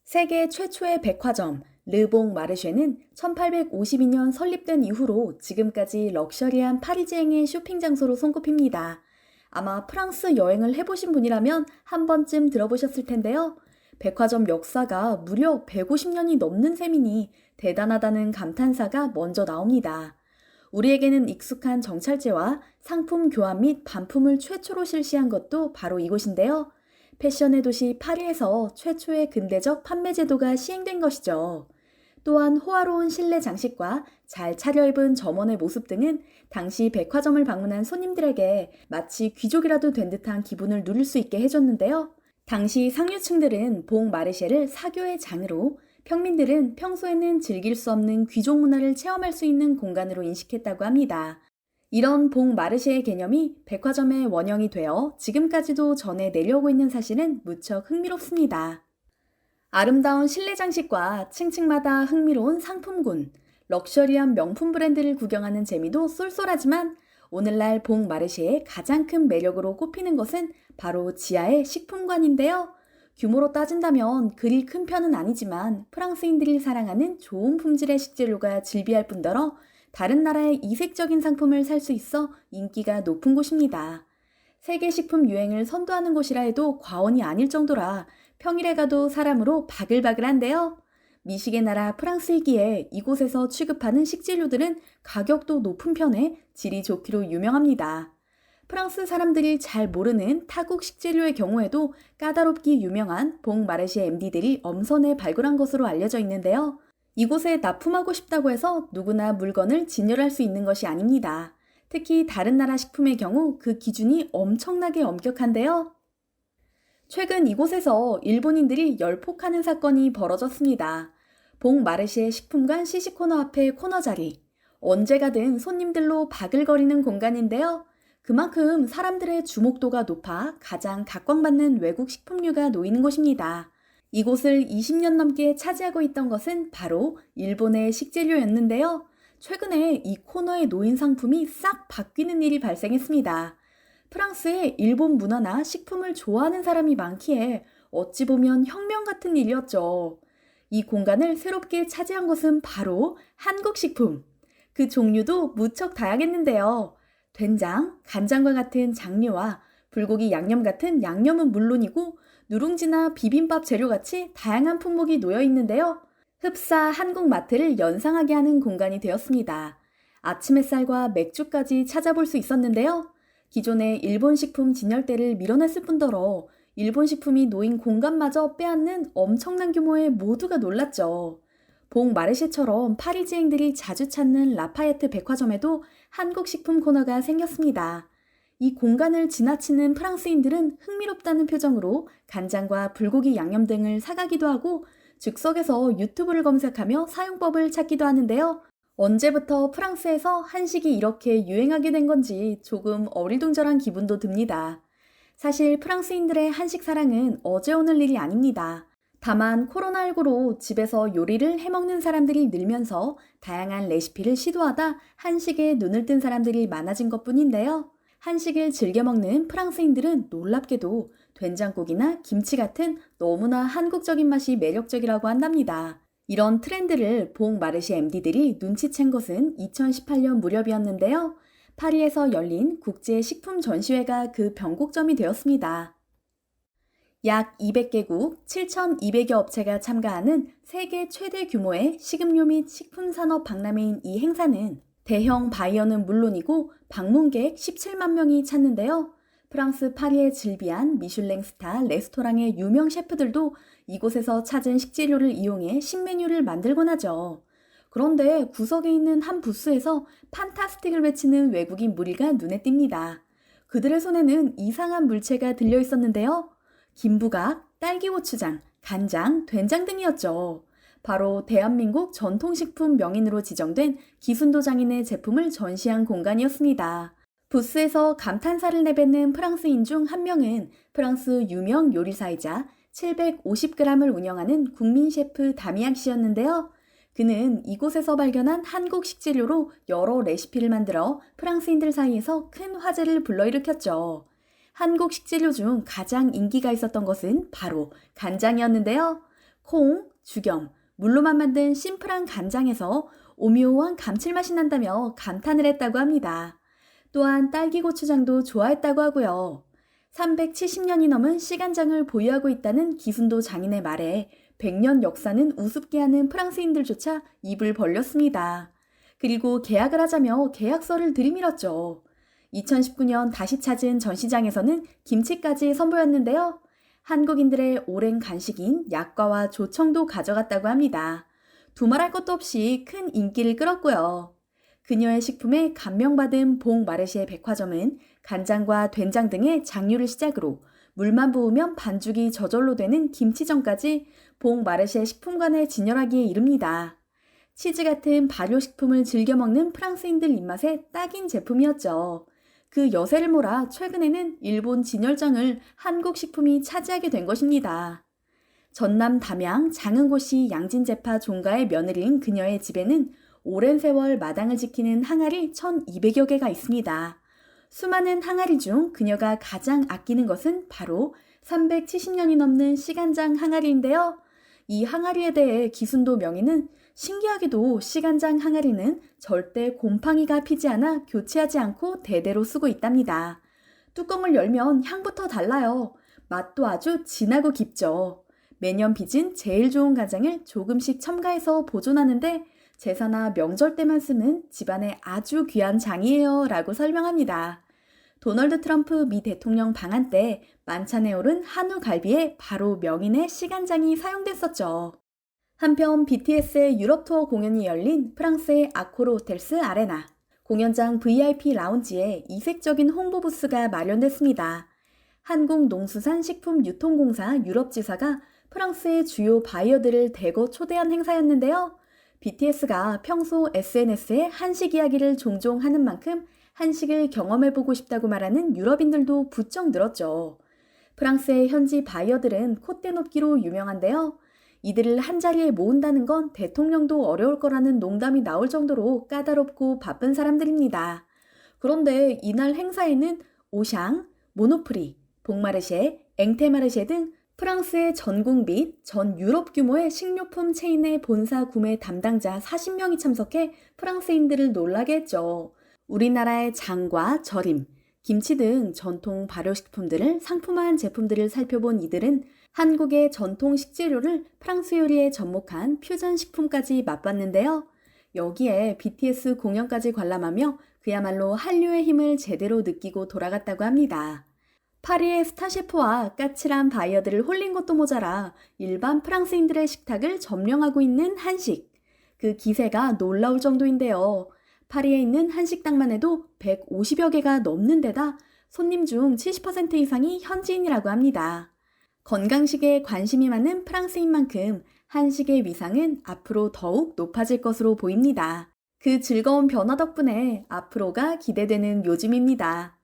세계 최초의 백화점 르봉 마르쉐는 1852년 설립된 이후로 지금까지 럭셔리한 파리지행의 쇼핑 장소로 손꼽힙니다. 아마 프랑스 여행을 해보신 분이라면 한 번쯤 들어보셨을 텐데요. 백화점 역사가 무려 150년이 넘는 셈이니 대단하다는 감탄사가 먼저 나옵니다. 우리에게는 익숙한 정찰제와 상품 교환 및 반품을 최초로 실시한 것도 바로 이곳인데요. 패션의 도시 파리에서 최초의 근대적 판매 제도가 시행된 것이죠. 또한 호화로운 실내 장식과 잘 차려입은 점원의 모습 등은 당시 백화점을 방문한 손님들에게 마치 귀족이라도 된 듯한 기분을 누릴 수 있게 해줬는데요. 당시 상류층들은 봉 마르쉐를 사교의 장으로, 평민들은 평소에는 즐길 수 없는 귀족 문화를 체험할 수 있는 공간으로 인식했다고 합니다. 이런 봉 마르쉐의 개념이 백화점의 원형이 되어 지금까지도 전해 내려오고 있는 사실은 무척 흥미롭습니다. 아름다운 실내 장식과 층층마다 흥미로운 상품군, 럭셔리한 명품 브랜드를 구경하는 재미도 쏠쏠하지만 오늘날 봉 마르쉐의 가장 큰 매력으로 꼽히는 것은 바로 지하의 식품관인데요. 규모로 따진다면 그리 큰 편은 아니지만 프랑스인들이 사랑하는 좋은 품질의 식재료가 즐비할 뿐더러 다른 나라의 이색적인 상품을 살 수 있어 인기가 높은 곳입니다. 세계 식품 유행을 선도하는 곳이라 해도 과언이 아닐 정도라 평일에 가도 사람으로 바글바글한데요. 미식의 나라 프랑스이기에 이곳에서 취급하는 식재료들은 가격도 높은 편에 질이 좋기로 유명합니다. 프랑스 사람들이 잘 모르는 타국 식재료의 경우에도 까다롭기 유명한 봉 마르쉐 MD들이 엄선해 발굴한 것으로 알려져 있는데요. 이곳에 납품하고 싶다고 해서 누구나 물건을 진열할 수 있는 것이 아닙니다. 특히 다른 나라 식품의 경우 그 기준이 엄청나게 엄격한데요. 최근 이곳에서 일본인들이 열폭하는 사건이 벌어졌습니다. 봉 마르쉐 식품관 시식코너 앞의 코너 자리. 언제 가든 손님들로 바글거리는 공간인데요. 그만큼 사람들의 주목도가 높아 가장 각광받는 외국 식품류가 놓이는 곳입니다. 이곳을 20년 넘게 차지하고 있던 것은 바로 일본의 식재료였는데요. 최근에 이 코너에 놓인 상품이 싹 바뀌는 일이 발생했습니다. 프랑스에 일본 문화나 식품을 좋아하는 사람이 많기에 어찌 보면 혁명 같은 일이었죠. 이 공간을 새롭게 차지한 것은 바로 한국 식품. 그 종류도 무척 다양했는데요. 된장, 간장과 같은 장류와 불고기 양념 같은 양념은 물론이고 누룽지나 비빔밥 재료같이 다양한 품목이 놓여 있는데요. 흡사 한국 마트를 연상하게 하는 공간이 되었습니다. 아침 햇살과 맥주까지 찾아볼 수 있었는데요. 기존의 일본 식품 진열대를 밀어냈을 뿐더러 일본 식품이 놓인 공간마저 빼앗는 엄청난 규모에 모두가 놀랐죠. 봉 마르쉐처럼 파리지행들이 자주 찾는 라파예트 백화점에도 한국 식품 코너가 생겼습니다. 이 공간을 지나치는 프랑스인들은 흥미롭다는 표정으로 간장과 불고기 양념 등을 사가기도 하고 즉석에서 유튜브를 검색하며 사용법을 찾기도 하는데요. 언제부터 프랑스에서 한식이 이렇게 유행하게 된 건지 조금 어리둥절한 기분도 듭니다. 사실 프랑스인들의 한식 사랑은 어제 오늘 일이 아닙니다. 다만 코로나19로 집에서 요리를 해먹는 사람들이 늘면서 다양한 레시피를 시도하다 한식에 눈을 뜬 사람들이 많아진 것뿐인데요. 한식을 즐겨 먹는 프랑스인들은 놀랍게도 된장국이나 김치 같은 너무나 한국적인 맛이 매력적이라고 한답니다. 이런 트렌드를 봉 마르쉐 MD들이 눈치챈 것은 2018년 무렵이었는데요. 파리에서 열린 국제 식품 전시회가 그 변곡점이 되었습니다. 약 200개국 7,200여 업체가 참가하는 세계 최대 규모의 식음료 및 식품 산업 박람회인 이 행사는 대형 바이어는 물론이고 방문객 17만 명이 찾는데요. 프랑스 파리의 즐비한 미슐랭 스타 레스토랑의 유명 셰프들도 이곳에서 찾은 식재료를 이용해 신메뉴를 만들곤 하죠. 그런데 구석에 있는 한 부스에서 판타스틱을 외치는 외국인 무리가 눈에 띕니다. 그들의 손에는 이상한 물체가 들려 있었는데요. 김부각, 딸기고추장, 간장, 된장 등이었죠. 바로 대한민국 전통식품 명인으로 지정된 기순도 장인의 제품을 전시한 공간이었습니다. 부스에서 감탄사를 내뱉는 프랑스인 중 한 명은 프랑스 유명 요리사이자 750g을 운영하는 국민 셰프 다미앙 씨였는데요. 그는 이곳에서 발견한 한국 식재료로 여러 레시피를 만들어 프랑스인들 사이에서 큰 화제를 불러일으켰죠. 한국 식재료 중 가장 인기가 있었던 것은 바로 간장이었는데요. 콩, 죽염, 물로만 만든 심플한 간장에서 오묘한 감칠맛이 난다며 감탄을 했다고 합니다. 또한 딸기 고추장도 좋아했다고 하고요. 370년이 넘은 씨간장을 보유하고 있다는 기순도 장인의 말에 100년 역사는 우습게 하는 프랑스인들조차 입을 벌렸습니다. 그리고 계약을 하자며 계약서를 들이밀었죠. 2019년 다시 찾은 전시장에서는 김치까지 선보였는데요. 한국인들의 오랜 간식인 약과와 조청도 가져갔다고 합니다. 두말할 것도 없이 큰 인기를 끌었고요. 그녀의 식품에 감명받은 봉 마르시의 백화점은 간장과 된장 등의 장류를 시작으로 물만 부으면 반죽이 저절로 되는 김치전까지 봉 마르시의 식품관에 진열하기에 이릅니다. 치즈 같은 발효식품을 즐겨 먹는 프랑스인들 입맛에 딱인 제품이었죠. 그 여세를 몰아 최근에는 일본 진열장을 한국 식품이 차지하게 된 것입니다. 전남 담양 장흥고시 양진제파 종가의 며느리인 그녀의 집에는 오랜 세월 마당을 지키는 항아리 1200여 개가 있습니다. 수많은 항아리 중 그녀가 가장 아끼는 것은 바로 370년이 넘는 씨간장 항아리인데요. 이 항아리에 대해 기순도 명의는 신기하게도 씨간장 항아리는 절대 곰팡이가 피지 않아 교체하지 않고 대대로 쓰고 있답니다. 뚜껑을 열면 향부터 달라요. 맛도 아주 진하고 깊죠. 매년 빚은 제일 좋은 간장을 조금씩 첨가해서 보존하는데 제사나 명절 때만 쓰는 집안의 아주 귀한 장이에요 라고 설명합니다. 도널드 트럼프 미 대통령 방한 때 만찬에 오른 한우 갈비에 바로 명인의 씨간장이 사용됐었죠. 한편 BTS의 유럽 투어 공연이 열린 프랑스의 아코르 호텔스 아레나. 공연장 VIP 라운지에 이색적인 홍보 부스가 마련됐습니다. 한국농수산식품유통공사 유럽지사가 프랑스의 주요 바이어들을 대거 초대한 행사였는데요. BTS가 평소 SNS에 한식 이야기를 종종 하는 만큼 한식을 경험해보고 싶다고 말하는 유럽인들도 부쩍 늘었죠. 프랑스의 현지 바이어들은 콧대 높기로 유명한데요. 이들을 한자리에 모은다는 건 대통령도 어려울 거라는 농담이 나올 정도로 까다롭고 바쁜 사람들입니다. 그런데 이날 행사에는 오샹, 모노프리, 봉마르쉐, 앵테마르쉐 등 프랑스의 전국 및 전 유럽 규모의 식료품 체인의 본사 구매 담당자 40명이 참석해 프랑스인들을 놀라게 했죠. 우리나라의 장과 절임, 김치 등 전통 발효식품들을 상품화한 제품들을 살펴본 이들은 한국의 전통 식재료를 프랑스 요리에 접목한 퓨전 식품까지 맛봤는데요. 여기에 BTS 공연까지 관람하며 그야말로 한류의 힘을 제대로 느끼고 돌아갔다고 합니다. 파리의 스타 셰프와 까칠한 바이어들을 홀린 것도 모자라 일반 프랑스인들의 식탁을 점령하고 있는 한식. 그 기세가 놀라울 정도인데요. 파리에 있는 한식당만 해도 150여 개가 넘는 데다 손님 중 70% 이상이 현지인이라고 합니다. 건강식에 관심이 많은 프랑스인 만큼 한식의 위상은 앞으로 더욱 높아질 것으로 보입니다. 그 즐거운 변화 덕분에 앞으로가 기대되는 요즘입니다.